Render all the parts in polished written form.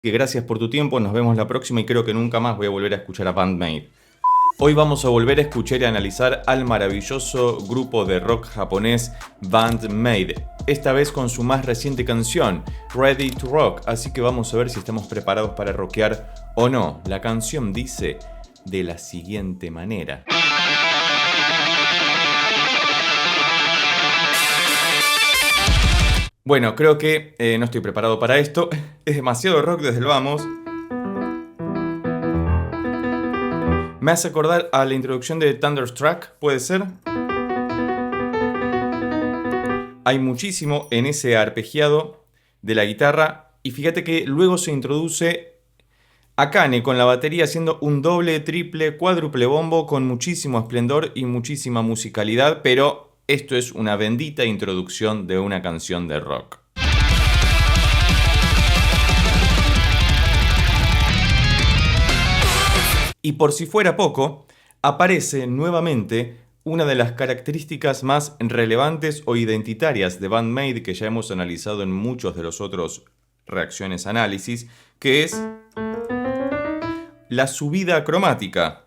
Que gracias por tu tiempo, nos vemos la próxima y creo que nunca más voy a volver a escuchar a Band-Maid. Hoy vamos a volver a escuchar y analizar al maravilloso grupo de rock japonés Band-Maid, esta vez con su más reciente canción, Ready to Rock, así que vamos a ver si estamos preparados para rockear o no. La canción dice de la siguiente manera. Bueno, creo que no estoy preparado para esto, es demasiado rock desde el vamos. Me hace acordar a la introducción de Thunderstruck, ¿puede ser? Hay muchísimo en ese arpegiado de la guitarra y fíjate que luego se introduce Akane con la batería haciendo un doble, triple, cuádruple bombo con muchísimo esplendor y muchísima musicalidad, pero esto es una bendita introducción de una canción de rock. Y por si fuera poco, aparece nuevamente una de las características más relevantes o identitarias de Band-Maid que ya hemos analizado en muchos de los otros reacciones análisis, que es la subida cromática.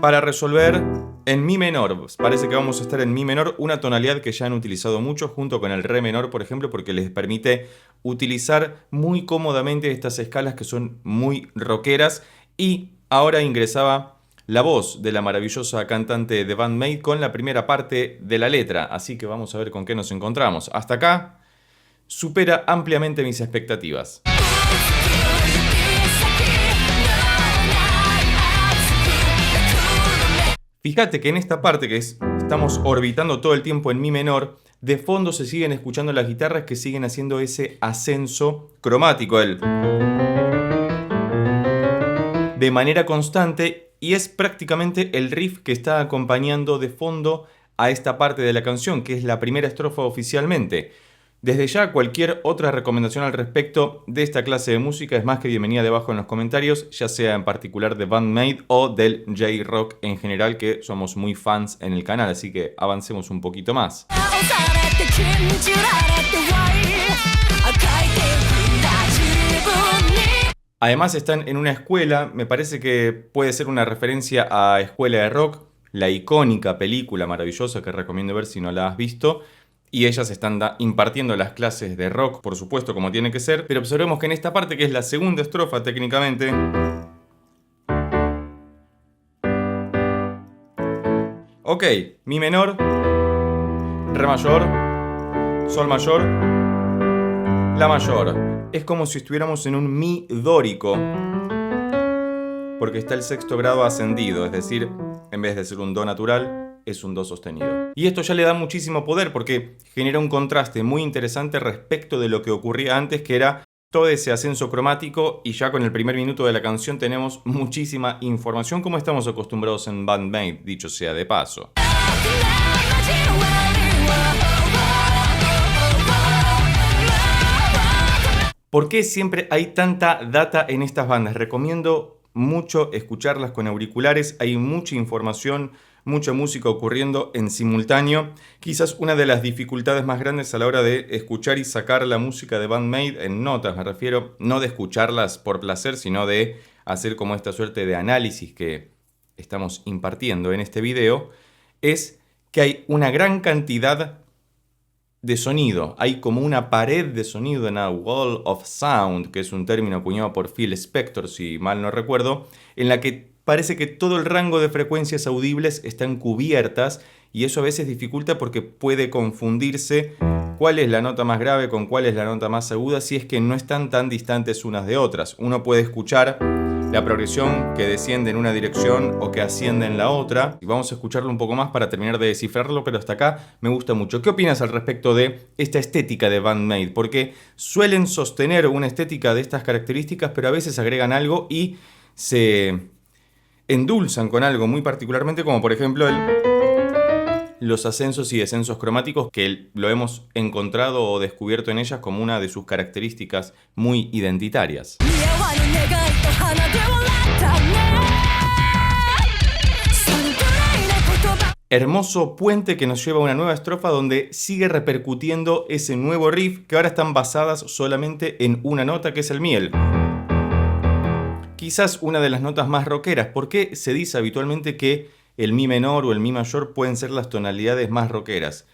Para resolver en mi menor, parece que vamos a estar en mi menor, una tonalidad que ya han utilizado mucho junto con el re menor, por ejemplo, porque les permite utilizar muy cómodamente estas escalas que son muy rockeras. Y ahora ingresaba la voz de la maravillosa cantante de Band-Maid con la primera parte de la letra, así que vamos a ver con qué nos encontramos. Hasta acá supera ampliamente mis expectativas. Fíjate que en esta parte que estamos orbitando todo el tiempo en mi menor, de fondo se siguen escuchando las guitarras que siguen haciendo ese ascenso cromático de manera constante, y es prácticamente el riff que está acompañando de fondo a esta parte de la canción, que es la primera estrofa oficialmente. Desde ya, cualquier otra recomendación al respecto de esta clase de música es más que bienvenida debajo en los comentarios, ya sea en particular de Band-Maid o del J-Rock en general, que somos muy fans en el canal, así que avancemos un poquito más. Además están en una escuela, me parece que puede ser una referencia a Escuela de Rock, la icónica película maravillosa que recomiendo ver si no la has visto. Y ellas están impartiendo las clases de rock, por supuesto, como tiene que ser. Pero observemos que en esta parte, que es la segunda estrofa técnicamente, ok, mi menor, re mayor, sol mayor, la mayor. Es como si estuviéramos en un mi dórico, porque está el sexto grado ascendido, es decir, en vez de ser un do natural, es un do sostenido. Y esto ya le da muchísimo poder porque genera un contraste muy interesante respecto de lo que ocurría antes, que era todo ese ascenso cromático, y ya con el primer minuto de la canción tenemos muchísima información, como estamos acostumbrados en Band-Maid, dicho sea de paso. ¿Por qué siempre hay tanta data en estas bandas? Recomiendo mucho escucharlas con auriculares, hay mucha información, mucha música ocurriendo en simultáneo. Quizás una de las dificultades más grandes a la hora de escuchar y sacar la música de Band-Maid en notas, me refiero no de escucharlas por placer, sino de hacer como esta suerte de análisis que estamos impartiendo en este video, es que hay una gran cantidad de sonido. Hay como una pared de sonido, una wall of sound, que es un término acuñado por Phil Spector, si mal no recuerdo, en la que parece que todo el rango de frecuencias audibles están cubiertas, y eso a veces dificulta porque puede confundirse cuál es la nota más grave con cuál es la nota más aguda si es que no están tan distantes unas de otras. Uno puede escuchar la progresión que desciende en una dirección o que asciende en la otra, y vamos a escucharlo un poco más para terminar de descifrarlo, pero hasta acá me gusta mucho. ¿Qué opinas al respecto de esta estética de Band-Maid? Porque suelen sostener una estética de estas características, pero a veces agregan algo y se endulzan con algo muy particularmente, como por ejemplo los ascensos y descensos cromáticos, que lo hemos encontrado o descubierto en ellas como una de sus características muy identitarias. Hermoso puente que nos lleva a una nueva estrofa donde sigue repercutiendo ese nuevo riff que ahora están basadas solamente en una nota que es el miel. Quizás una de las notas más rockeras, porque se dice habitualmente que el mi menor o el mi mayor pueden ser las tonalidades más rockeras.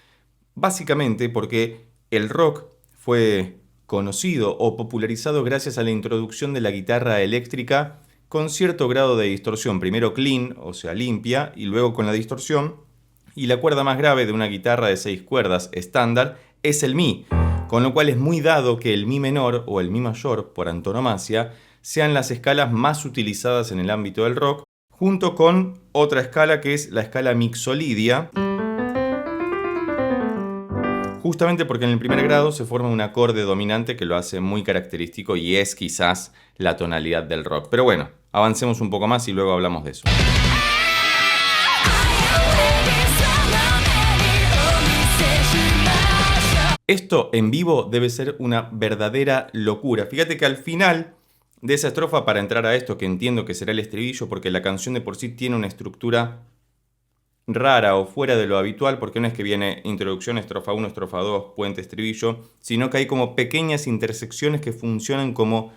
Básicamente porque el rock fue conocido o popularizado gracias a la introducción de la guitarra eléctrica con cierto grado de distorsión, primero clean, o sea limpia, y luego con la distorsión, y la cuerda más grave de una guitarra de 6 cuerdas estándar es el mi, con lo cual es muy dado que el mi menor o el mi mayor, por antonomasia, sean las escalas más utilizadas en el ámbito del rock, junto con otra escala que es la escala mixolidia, justamente porque en el primer grado se forma un acorde dominante que lo hace muy característico y es quizás la tonalidad del rock. Pero bueno, avancemos un poco más y luego hablamos de eso. Esto en vivo debe ser una verdadera locura. Fíjate que al final de esa estrofa, para entrar a esto que entiendo que será el estribillo, porque la canción de por sí tiene una estructura rara o fuera de lo habitual, porque no es que viene introducción, estrofa 1, estrofa 2, puente, estribillo, sino que hay como pequeñas intersecciones que funcionan como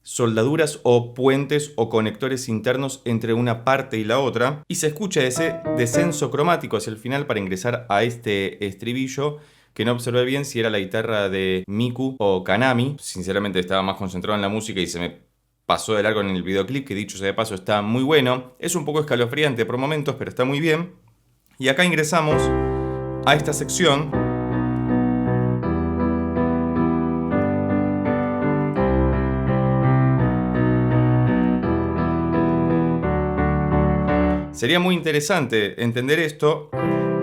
soldaduras o puentes o conectores internos entre una parte y la otra, y se escucha ese descenso cromático hacia el final para ingresar a este estribillo, que no observé bien si era la guitarra de Miku o Kanami. Sinceramente estaba más concentrado en la música y se me pasó de largo en el videoclip, que dicho sea de paso está muy bueno. Es un poco escalofriante por momentos, pero está muy bien. Y acá ingresamos a esta sección sería muy interesante entender esto.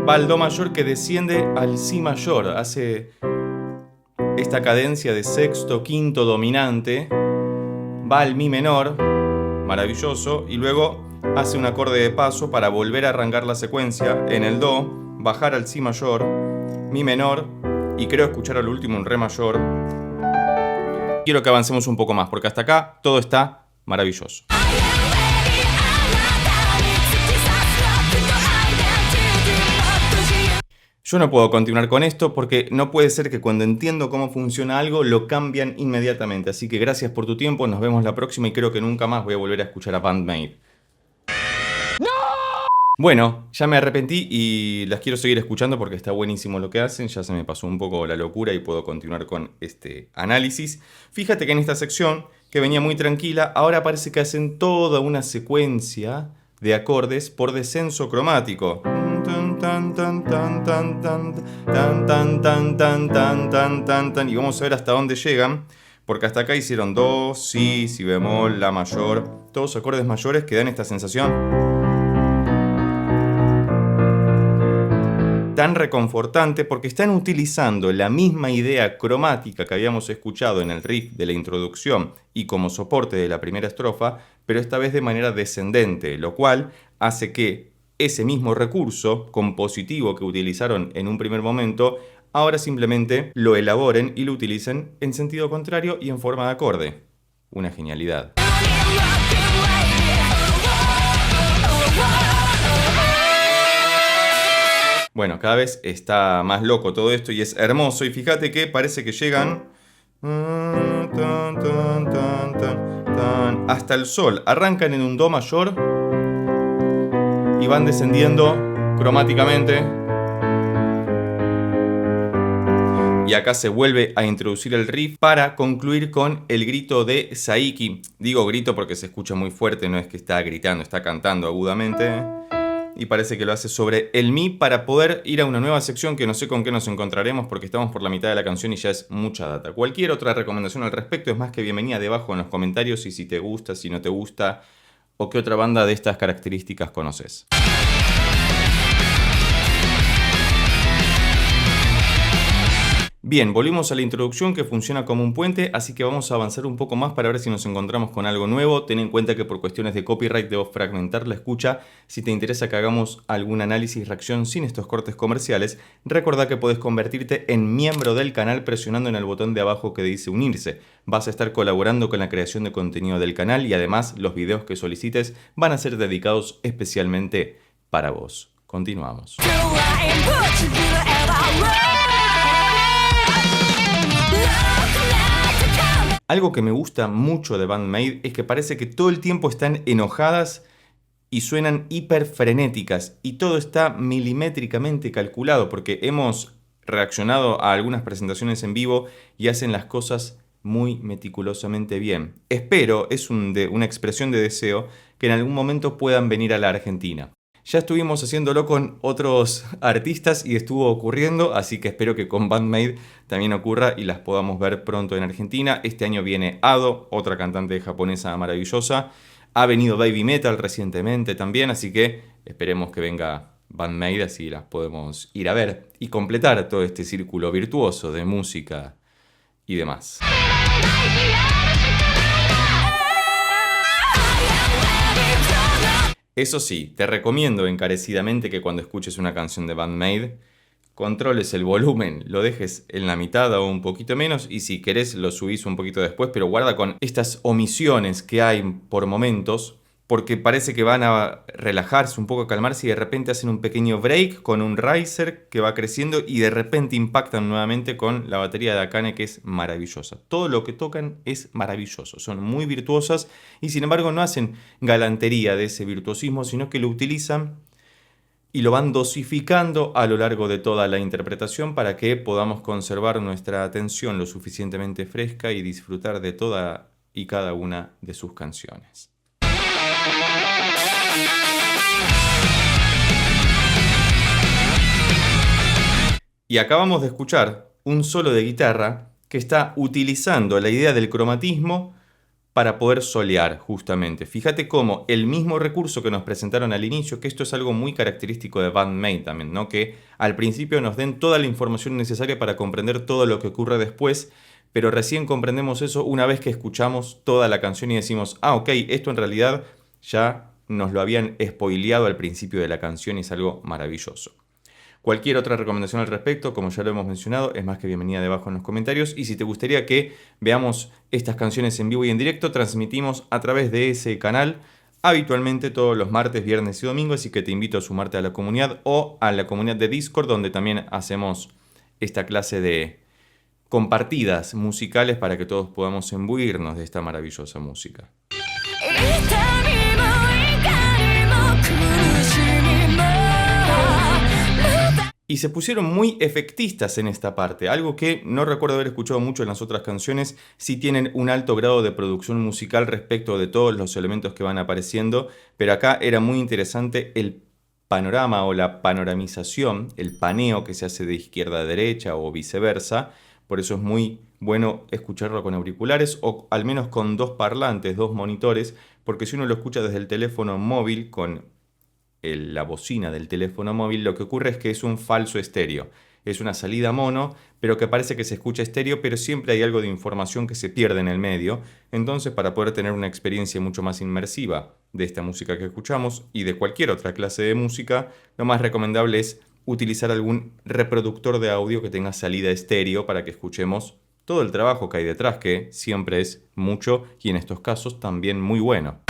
Va al do mayor que desciende al si mayor, hace esta cadencia de sexto, quinto dominante, va al mi menor, maravilloso, y luego hace un acorde de paso para volver a arrancar la secuencia en el do, bajar al si mayor, mi menor, y creo escuchar al último un re mayor. Quiero que avancemos un poco más, porque hasta acá todo está maravilloso. Yo no puedo continuar con esto porque no puede ser que cuando entiendo cómo funciona algo lo cambian inmediatamente. Así que gracias por tu tiempo, nos vemos la próxima y creo que nunca más voy a volver a escuchar a Band-Maid. ¡No! Bueno, ya me arrepentí y las quiero seguir escuchando porque está buenísimo lo que hacen. Ya se me pasó un poco la locura y puedo continuar con este análisis. Fíjate que en esta sección, que venía muy tranquila, ahora parece que hacen toda una secuencia de acordes por descenso cromático. Y vamos a ver hasta dónde llegan, porque hasta acá hicieron do, si, si bemol, la mayor, todos acordes mayores que dan esta sensación tan reconfortante, porque están utilizando la misma idea cromática que habíamos escuchado en el riff de la introducción y como soporte de la primera estrofa, pero esta vez de manera descendente, lo cual hace que ese mismo recurso compositivo que utilizaron en un primer momento, ahora simplemente lo elaboren y lo utilicen en sentido contrario y en forma de acorde. Una genialidad. Bueno, cada vez está más loco todo esto y es hermoso. Y fíjate que parece que llegan hasta el sol. Arrancan en un do mayor y van descendiendo cromáticamente. Y acá se vuelve a introducir el riff para concluir con el grito de Saiki. Digo grito porque se escucha muy fuerte, no es que está gritando, está cantando agudamente. Y parece que lo hace sobre el mi para poder ir a una nueva sección que no sé con qué nos encontraremos porque estamos por la mitad de la canción y ya es mucha data. Cualquier otra recomendación al respecto es más que bienvenida debajo en los comentarios y si te gusta, si no te gusta o qué otra banda de estas características conoces. Bien, volvimos a la introducción que funciona como un puente, así que vamos a avanzar un poco más para ver si nos encontramos con algo nuevo. Ten en cuenta que por cuestiones de copyright debo fragmentar la escucha. Si te interesa que hagamos algún análisis y reacción sin estos cortes comerciales, recordá que podés convertirte en miembro del canal presionando en el botón de abajo que dice unirse. Vas a estar colaborando con la creación de contenido del canal y además los videos que solicites van a ser dedicados especialmente para vos. Continuamos. Algo que me gusta mucho de Band-Maid es que parece que todo el tiempo están enojadas y suenan hiper frenéticas y todo está milimétricamente calculado porque hemos reaccionado a algunas presentaciones en vivo y hacen las cosas muy meticulosamente bien. Espero, es una expresión de deseo, que en algún momento puedan venir a la Argentina. Ya estuvimos haciéndolo con otros artistas y estuvo ocurriendo, así que espero que con Band-Maid también ocurra y las podamos ver pronto en Argentina. Este año viene Ado, otra cantante japonesa maravillosa. Ha venido Baby Metal recientemente también, así que esperemos que venga Band-Maid, así las podemos ir a ver y completar todo este círculo virtuoso de música y demás. Eso sí, te recomiendo encarecidamente que cuando escuches una canción de Band-Maid, controles el volumen, lo dejes en la mitad o un poquito menos y si querés lo subís un poquito después, pero guarda con estas omisiones que hay por momentos, porque parece que van a relajarse, un poco a calmarse y de repente hacen un pequeño break con un riser que va creciendo y de repente impactan nuevamente con la batería de Akane, que es maravillosa. Todo lo que tocan es maravilloso, son muy virtuosas y sin embargo no hacen galantería de ese virtuosismo, sino que lo utilizan y lo van dosificando a lo largo de toda la interpretación para que podamos conservar nuestra atención lo suficientemente fresca y disfrutar de toda y cada una de sus canciones. Y acabamos de escuchar un solo de guitarra que está utilizando la idea del cromatismo para poder solear, justamente. Fíjate cómo el mismo recurso que nos presentaron al inicio, que esto es algo muy característico de Band-Maid también, ¿no? Que al principio nos den toda la información necesaria para comprender todo lo que ocurre después, pero recién comprendemos eso una vez que escuchamos toda la canción y decimos, ah, ok, esto en realidad ya nos lo habían spoileado al principio de la canción y es algo maravilloso. Cualquier otra recomendación al respecto, como ya lo hemos mencionado, es más que bienvenida debajo en los comentarios. Y si te gustaría que veamos estas canciones en vivo y en directo, transmitimos a través de ese canal habitualmente todos los martes, viernes y domingos, así que te invito a sumarte a la comunidad o a la comunidad de Discord, donde también hacemos esta clase de compartidas musicales para que todos podamos imbuirnos de esta maravillosa música. Y se pusieron muy efectistas en esta parte, algo que no recuerdo haber escuchado mucho en las otras canciones. Sí tienen un alto grado de producción musical respecto de todos los elementos que van apareciendo, pero acá era muy interesante el panorama o la panoramización, el paneo que se hace de izquierda a derecha o viceversa. Por eso es muy bueno escucharlo con auriculares o al menos con dos parlantes, dos monitores, porque si uno lo escucha desde el teléfono móvil con la bocina del teléfono móvil, lo que ocurre es que es un falso estéreo. Es una salida mono, pero que parece que se escucha estéreo, pero siempre hay algo de información que se pierde en el medio. Entonces, para poder tener una experiencia mucho más inmersiva de esta música que escuchamos y de cualquier otra clase de música, lo más recomendable es utilizar algún reproductor de audio que tenga salida estéreo para que escuchemos todo el trabajo que hay detrás, que siempre es mucho y en estos casos también muy bueno.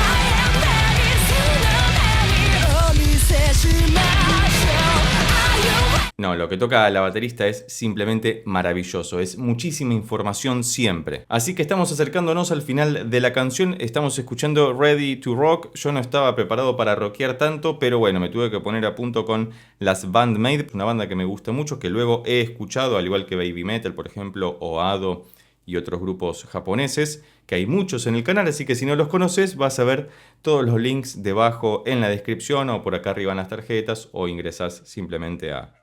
No, lo que toca a la baterista es simplemente maravilloso, es muchísima información siempre. Así que estamos acercándonos al final de la canción, estamos escuchando Ready to Rock. Yo no estaba preparado para rockear tanto, pero bueno, me tuve que poner a punto con las Band-Maid, una banda que me gusta mucho, que luego he escuchado, al igual que Baby Metal, por ejemplo, o Ado y otros grupos japoneses, que hay muchos en el canal, así que si no los conoces vas a ver todos los links debajo en la descripción o por acá arriba en las tarjetas o ingresás simplemente a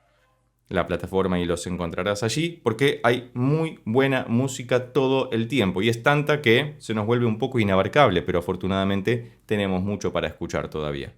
la plataforma y los encontrarás allí, porque hay muy buena música todo el tiempo y es tanta que se nos vuelve un poco inabarcable, pero afortunadamente tenemos mucho para escuchar todavía.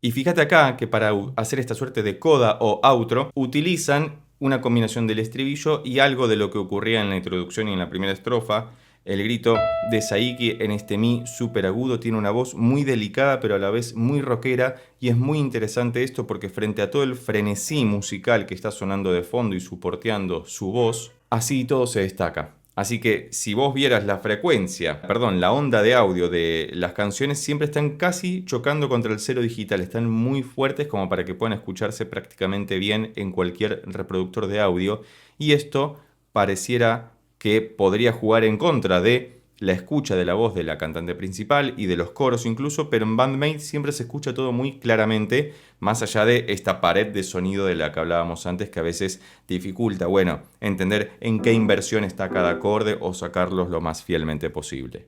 Y fíjate acá que para hacer esta suerte de coda o outro utilizan una combinación del estribillo y algo de lo que ocurría en la introducción y en la primera estrofa. El grito de Saiki en este mi súper agudo tiene una voz muy delicada pero a la vez muy rockera y es muy interesante esto porque frente a todo el frenesí musical que está sonando de fondo y soporteando su voz, así todo se destaca. Así que si vos vieras la onda de audio de las canciones siempre están casi chocando contra el cero digital, están muy fuertes como para que puedan escucharse prácticamente bien en cualquier reproductor de audio, y esto pareciera que podría jugar en contra de la escucha de la voz de la cantante principal y de los coros incluso, pero en Band-Maid siempre se escucha todo muy claramente, más allá de esta pared de sonido de la que hablábamos antes, que a veces dificulta, bueno, entender en qué inversión está cada acorde o sacarlos lo más fielmente posible.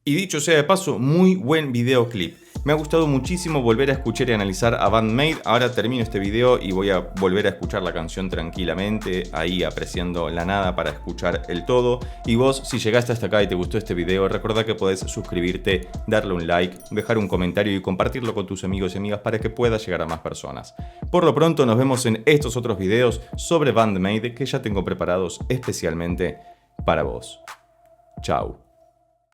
Y dicho sea de paso, muy buen videoclip. Me ha gustado muchísimo volver a escuchar y analizar a Band-Maid. Ahora termino este video y voy a volver a escuchar la canción tranquilamente, ahí apreciando la nada para escuchar el todo. Y vos, si llegaste hasta acá y te gustó este video, recordá que podés suscribirte, darle un like, dejar un comentario y compartirlo con tus amigos y amigas para que pueda llegar a más personas. Por lo pronto nos vemos en estos otros videos sobre Band-Maid que ya tengo preparados especialmente para vos. Chao.